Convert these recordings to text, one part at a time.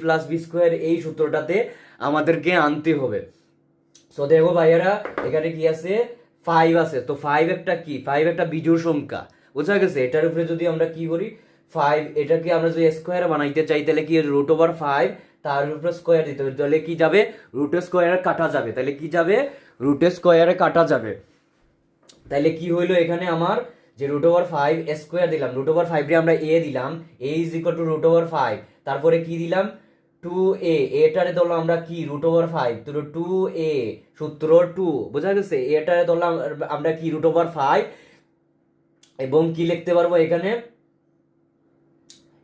Plus b square এই সূত্রটাতে আমাদেরকে আনতে হবে। সো দেখো ভাইয়ারা, এখানে কি আছে, 5 আছে। তো 5 একটা কি, 5 একটা বিজোড় সংখ্যা, বোঝা গেছে। এটার উপরে যদি আমরা কি করি, 5 এটাকে আমরা যদি স্কোয়ার বানাইতে চাই, তাহলে কি রুট ওভার 5 তার উপরে স্কোয়ার দিতে হবে, তাহলে কি যাবে, রুট স্কোয়ারে কাটা যাবে। তাহলে কি যাবে, রুট স্কোয়ারে কাটা যাবে। তাহলে কি হইলো এখানে আমার, যে রুট ওভার 5 স্কোয়ার দিলাম, রুট ওভার 5 রে আমরা এ দিলাম, A is equal to root over 5, তারপরে কি দিলাম 2a, এটারে ধরলাম আমরা কি রুট ওভার 5, তো 2a সূত্র 2, বোঝা গেছে। এটারে ধরলাম আমরা কি রুট ওভার 5, এবং কি লিখতে পারবো এখানে,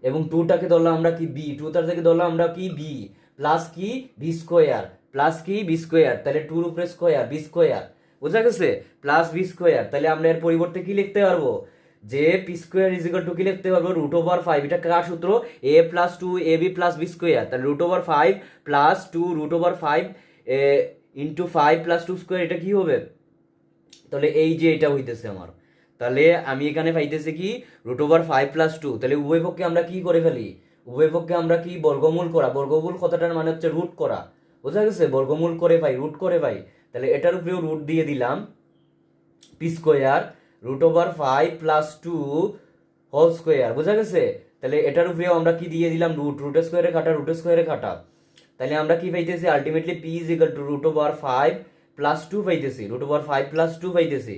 এবং 2টাকে ধরলাম আমরা কি বি, 2টার থেকে ধরলাম আমরা কি বি, প্লাস কি বি স্কোয়ার, প্লাস কি বি স্কোয়ার, তাহলে 2 এর উপরে স্কোয়ার বি স্কোয়ার, বোঝা গেছে, প্লাস বি স্কোয়ার। তাহলে আমরা এর পরিবর্তে কি লিখতে পারবো, যে P square is equal to কি লিখতে পারবো, রুট ওভার 5, এটা কার সূত্র, a plus 2 a b plus b square, তাহলে root over 5 plus 2 root over 5 into 5 plus 2 square, এটা কি হবে, তাহলে এই যে এটা হইতেছে আমার। তাহলে আমি এখানে পাইতেছি কি রুট ওভার 5 প্লাস 2, তাহলে উভয় পক্ষে আমরা কি করে ফেলি, উভয় পক্ষে আমরা কি বর্গমূল করা, বর্গমূল কথাটার মানে হচ্ছে রুট করা, বোঝা গেছে, বর্গমূল করে পাই, রুট করে পাই। তাহলে এটার উপরেও রুট দিয়ে দিলাম, P square root over 5 plus 2 whole square, বোঝা গেছে। তাহলে এটার উপরেও আমরা কি দিয়ে দিলাম, রুট, রুট স্কোয়ারে কাটা, রুট স্কোয়ারে কাটা। তাহলে আমরা কি পাইতেছি, ultimately P is equal to root over 5 plus 2 পাইতেছি, রুট ওভার 5 প্লাস 2 পাইতেছি।